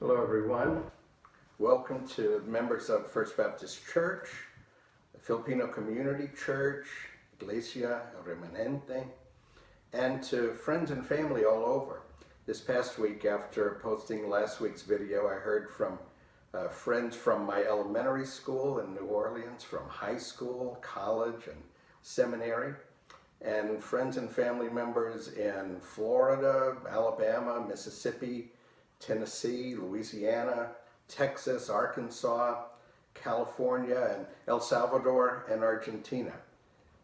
Hello everyone. Welcome to members of First Baptist Church, the Filipino Community Church, Iglesia Remanente, and to friends and family all over. This past week, after posting last week's video, I heard from friends from my elementary school in New Orleans, from high school, college, and seminary, and friends and family members in Florida, Alabama, Mississippi, Tennessee, Louisiana, Texas, Arkansas, California, and El Salvador, and Argentina.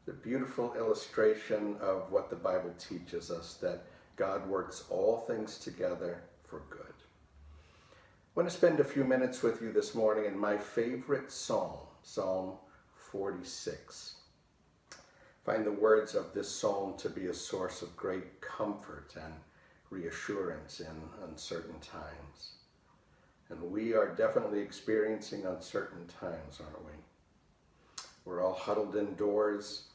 The beautiful illustration of what the Bible teaches us, that God works all things together for good. I want to spend a few minutes with you this morning in my favorite psalm, Psalm 46. I find the words of this psalm to be a source of great comfort and reassurance in uncertain times. And we are definitely experiencing uncertain times, aren't we? We're all huddled indoors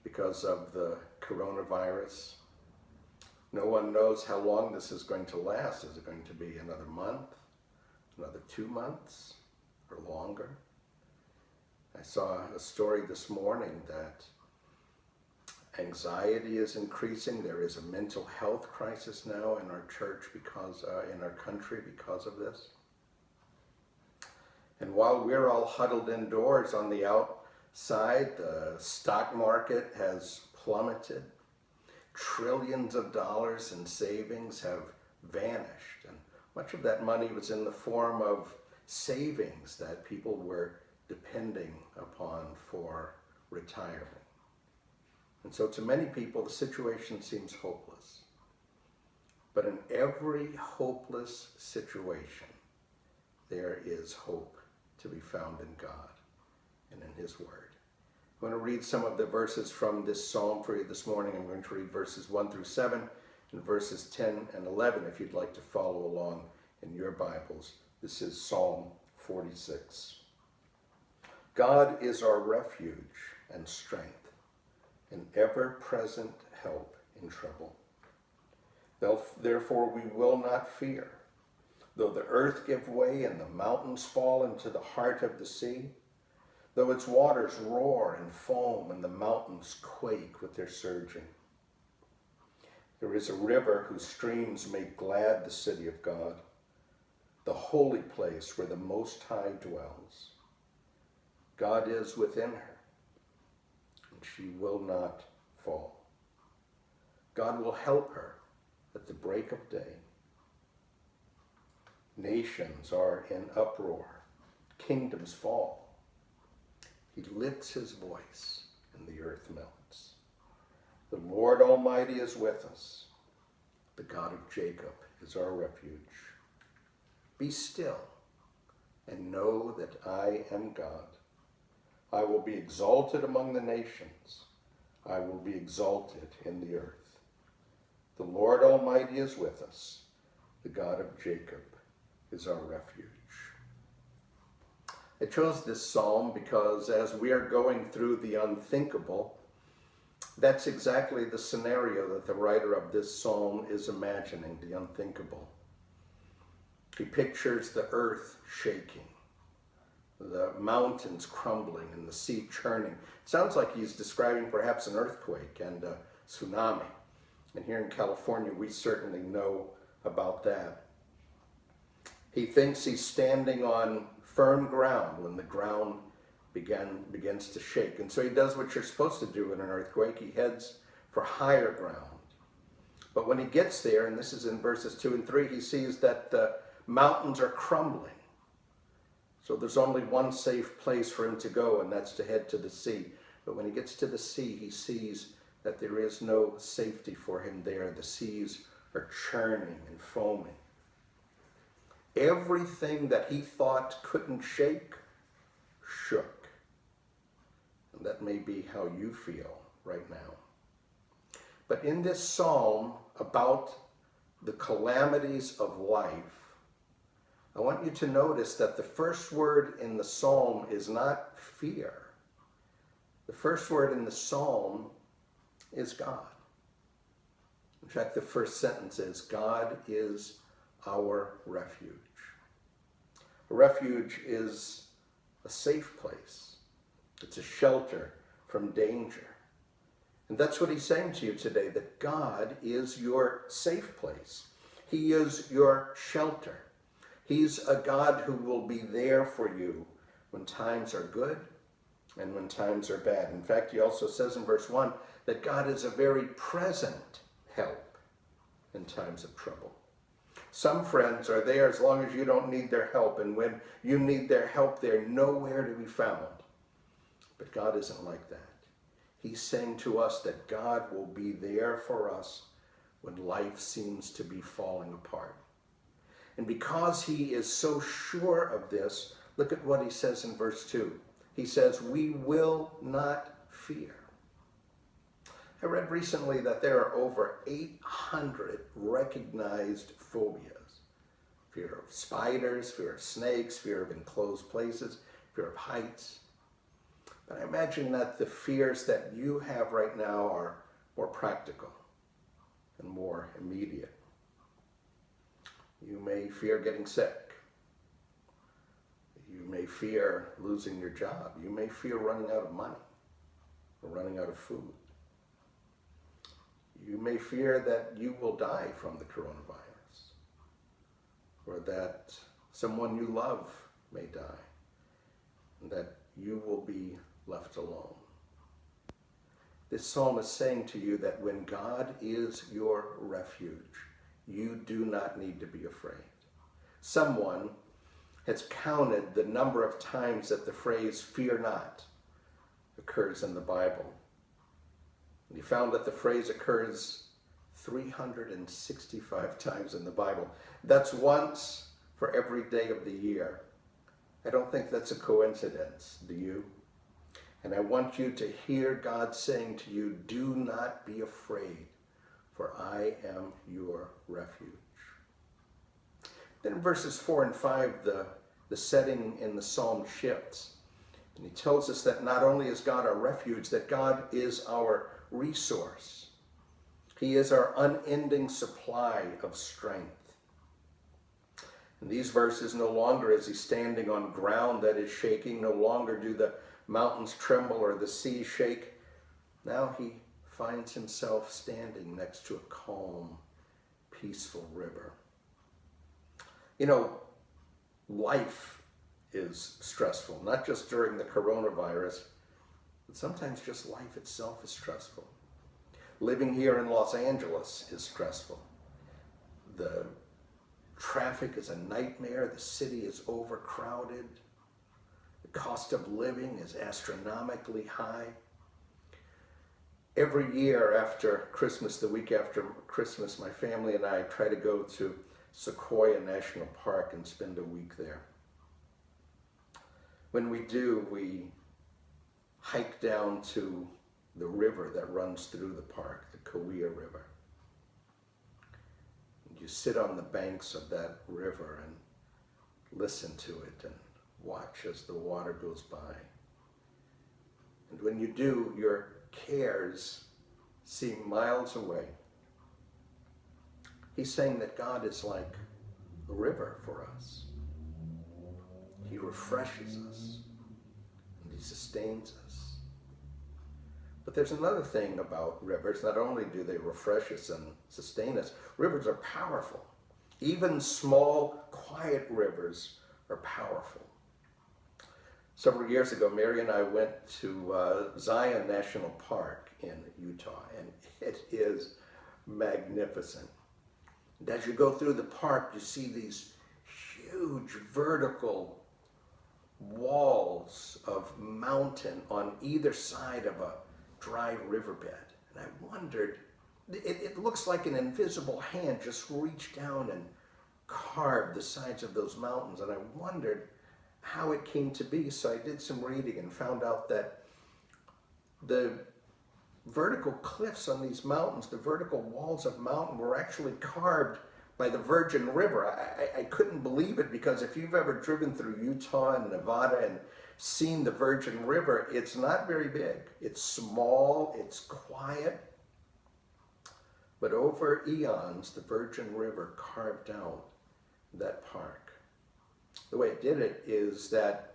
because of the coronavirus. No one knows how long this is going to last. Is it going to be another month, another 2 months, or longer? I saw a story this morning that anxiety is increasing. There is a mental health crisis now in our church in our country because of this. And while we're all huddled indoors on the outside, the stock market has plummeted. Trillions of dollars in savings have vanished. And much of that money was in the form of savings that people were depending upon for retirement. And so to many people, the situation seems hopeless. But in every hopeless situation, there is hope to be found in God and in His Word. I'm going to read some of the verses from this psalm for you this morning. I'm going to read verses 1 through 7 and verses 10 and 11 if you'd like to follow along in your Bibles. This is Psalm 46. God is our refuge and strength, an ever-present help in trouble. Therefore we will not fear, though the earth give way and the mountains fall into the heart of the sea, though its waters roar and foam and the mountains quake with their surging. There is a river whose streams make glad the city of God, the holy place where the Most High dwells. God is within her, she will not fall. God will help her at the break of day. Nations are in uproar. Kingdoms fall. He lifts his voice and the earth melts. The Lord Almighty is with us. The God of Jacob is our refuge. Be still and know that I am God. I will be exalted among the nations. I will be exalted in the earth. The Lord Almighty is with us. The God of Jacob is our refuge. I chose this psalm because as we are going through the unthinkable, that's exactly the scenario that the writer of this psalm is imagining, the unthinkable. He pictures the earth shaking, the mountains crumbling and the sea churning. It sounds like he's describing perhaps an earthquake and a tsunami. And here in California, we certainly know about that. He thinks he's standing on firm ground when the ground begins to shake. And so he does what you're supposed to do in an earthquake. He heads for higher ground. But when he gets there, and this is in verses 2 and 3, he sees that the mountains are crumbling. So there's only one safe place for him to go, and that's to head to the sea. But when he gets to the sea, he sees that there is no safety for him there. The seas are churning and foaming. Everything that he thought couldn't shake, shook. And that may be how you feel right now. But in this psalm about the calamities of life, I want you to notice that the first word in the psalm is not fear. The first word in the psalm is God. In fact, the first sentence is, God is our refuge. A refuge is a safe place. It's a shelter from danger. And that's what he's saying to you today, that God is your safe place. He is your shelter. He's a God who will be there for you when times are good and when times are bad. In fact, he also says in verse 1 that God is a very present help in times of trouble. Some friends are there as long as you don't need their help, and when you need their help, they're nowhere to be found. But God isn't like that. He's saying to us that God will be there for us when life seems to be falling apart. And because he is so sure of this, look at what he says in verse 2. He says, we will not fear. I read recently that there are over 800 recognized phobias. Fear of spiders, fear of snakes, fear of enclosed places, fear of heights. But I imagine that the fears that you have right now are more practical and more immediate. You may fear getting sick. You may fear losing your job. You may fear running out of money or running out of food. You may fear that you will die from the coronavirus, or that someone you love may die, and that you will be left alone. This psalm is saying to you that when God is your refuge, you do not need to be afraid. Someone has counted the number of times that the phrase "fear not" occurs in the Bible. And he found that the phrase occurs 365 times in the Bible. That's once for every day of the year. I don't think that's a coincidence, do you? And I want you to hear God saying to you, do not be afraid, for I am your refuge. Then in verses 4 and 5, the setting in the psalm shifts. And he tells us that not only is God our refuge, that God is our resource. He is our unending supply of strength. In these verses, no longer is he standing on ground that is shaking. No longer do the mountains tremble or the sea shake. Now he finds himself standing next to a calm, peaceful river. You know, life is stressful, not just during the coronavirus, but sometimes just life itself is stressful. Living here in Los Angeles is stressful. The traffic is a nightmare. The city is overcrowded. The cost of living is astronomically high. Every year after Christmas, the week after Christmas, my family and I try to go to Sequoia National Park and spend a week there. When we do, we hike down to the river that runs through the park, the Kauai River. And you sit on the banks of that river and listen to it and watch as the water goes by. And when you do, your cares seem miles away. He's saying that God is like a river for us. He refreshes us and he sustains us. But there's another thing about rivers. Not only do they refresh us and sustain us, rivers are powerful. Even small, quiet rivers are powerful. Several years ago, Mary and I went to Zion National Park in Utah, and it is magnificent. And as you go through the park, you see these huge vertical walls of mountain on either side of a dry riverbed. And I wondered, it looks like an invisible hand just reached down and carved the sides of those mountains. And I wondered how it came to be. So I did some reading and found out that the vertical cliffs on these mountains, the vertical walls of mountain, were actually carved by the Virgin River. I couldn't believe it, because if you've ever driven through Utah and Nevada and seen the Virgin River, it's not very big. It's small, it's quiet. But over eons, the Virgin River carved out that park. The way it did it is that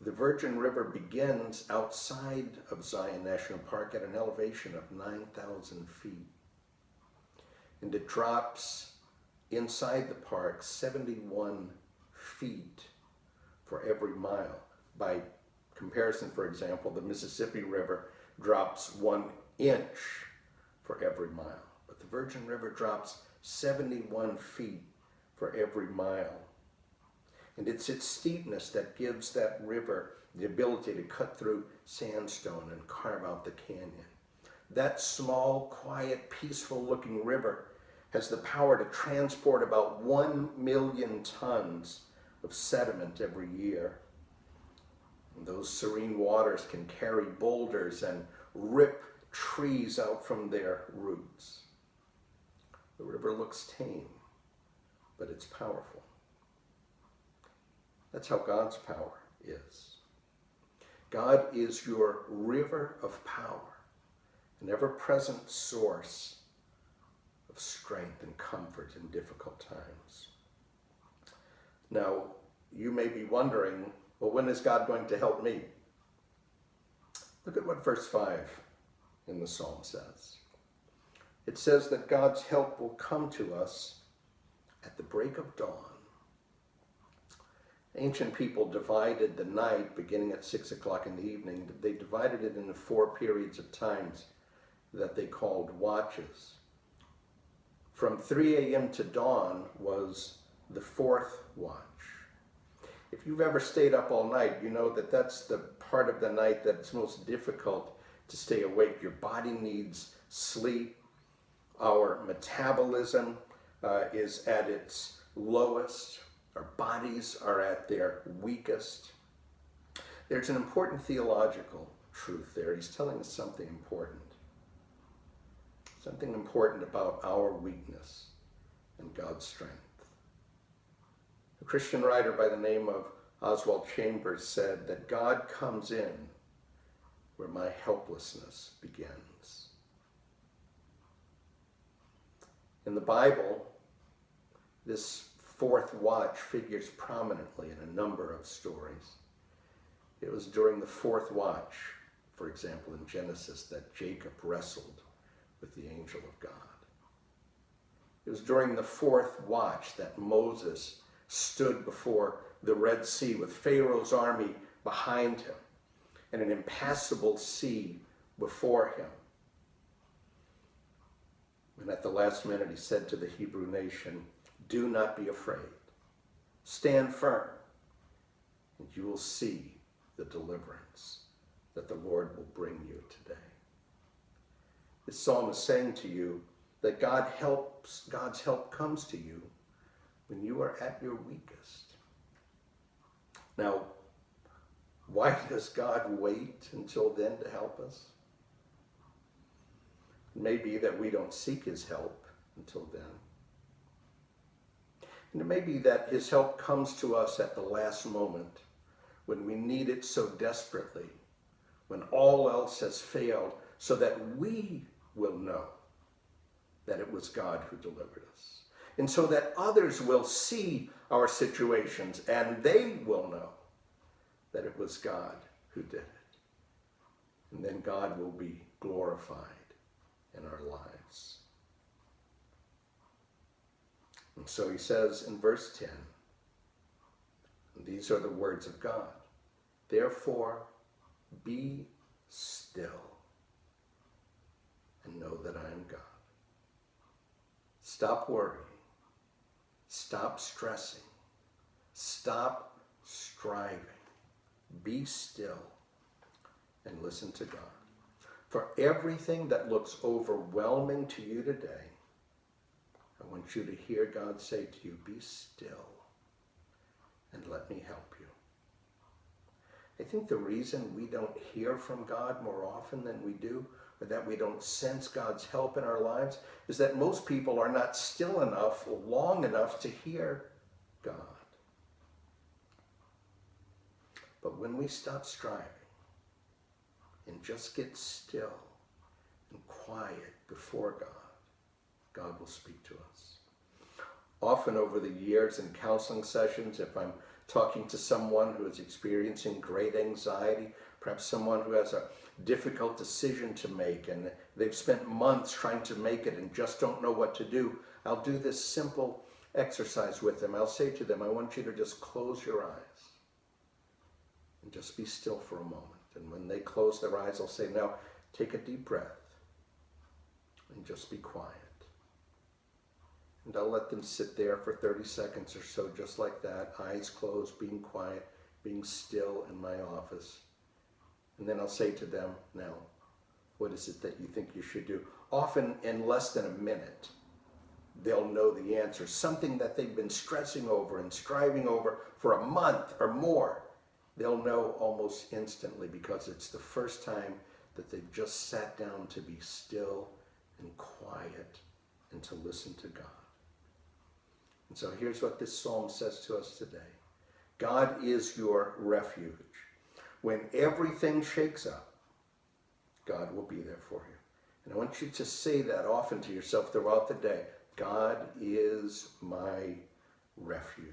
the Virgin River begins outside of Zion National Park at an elevation of 9,000 feet. And it drops inside the park 71 feet for every mile. By comparison, for example, the Mississippi River drops 1 inch for every mile. But the Virgin River drops 71 feet for every mile. And it's its steepness that gives that river the ability to cut through sandstone and carve out the canyon. That small, quiet, peaceful-looking river has the power to transport about 1 million tons of sediment every year. And those serene waters can carry boulders and rip trees out from their roots. The river looks tame, but it's powerful. That's how God's power is. God is your river of power, an ever-present source of strength and comfort in difficult times. Now, you may be wondering, well, when is God going to help me? Look at what verse 5 in the psalm says. It says that God's help will come to us at the break of dawn. Ancient people divided the night, beginning at 6 o'clock in the evening, they divided it into 4 periods of times that they called watches. From 3 a.m. to dawn was the 4th watch. If you've ever stayed up all night, you know that that's the part of the night that's most difficult to stay awake. Your body needs sleep. Our metabolism is at its lowest. Our bodies are at their weakest. There's an important theological truth there. He's telling us something important. Something important about our weakness and God's strength. A Christian writer by the name of Oswald Chambers said that God comes in where my helplessness begins. In the Bible, this 4th watch figures prominently in a number of stories. It was during the 4th watch, for example, in Genesis, that Jacob wrestled with the angel of God. It was during the 4th watch that Moses stood before the Red Sea with Pharaoh's army behind him and an impassable sea before him. And at the last minute, he said to the Hebrew nation, "Do not be afraid. Stand firm, and you will see the deliverance that the Lord will bring you today." This psalm is saying to you that God's help comes to you when you are at your weakest. Now, why does God wait until then to help us? It may be that we don't seek his help until then. And it may be that his help comes to us at the last moment, when we need it so desperately, when all else has failed, so that we will know that it was God who delivered us. And so that others will see our situations and they will know that it was God who did it. And then God will be glorified in our lives. And so he says in verse 10, and these are the words of God, "Therefore, be still and know that I am God." Stop worrying. Stop stressing. Stop striving. Be still and listen to God. For everything that looks overwhelming to you today, I want you to hear God say to you, "Be still and let me help you." I think the reason we don't hear from God more often than we do, or that we don't sense God's help in our lives, is that most people are not still enough or long enough to hear God. But when we stop striving and just get still and quiet before God, God will speak to us. often over the years in counseling sessions, if I'm talking to someone who is experiencing great anxiety, perhaps someone who has a difficult decision to make and they've spent months trying to make it and just don't know what to do, I'll do this simple exercise with them. I'll say to them, I want you to just close your eyes and just be still for a moment. And when they close their eyes, I'll say, now take a deep breath and just be quiet. And I'll let them sit there for 30 seconds or so, just like that, eyes closed, being quiet, being still in my office. And then I'll say to them, now, what is it that you think you should do? Often in less than a minute, they'll know the answer. Something that they've been stressing over and striving over for a month or more, they'll know almost instantly, because it's the first time that they've just sat down to be still and quiet and to listen to God. And so here's what this psalm says to us today. God is your refuge. When everything shakes up, God will be there for you. And I want you to say that often to yourself throughout the day. God is my refuge.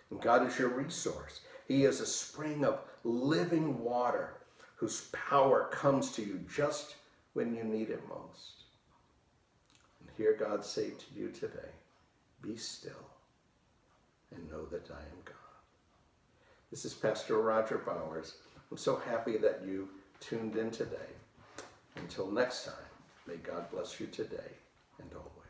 And God is your resource. He is a spring of living water whose power comes to you just when you need it most. And hear God say to you today, be still and know that I am God. This is Pastor Roger Bowers. I'm so happy that you tuned in today. Until next time, may God bless you today and always.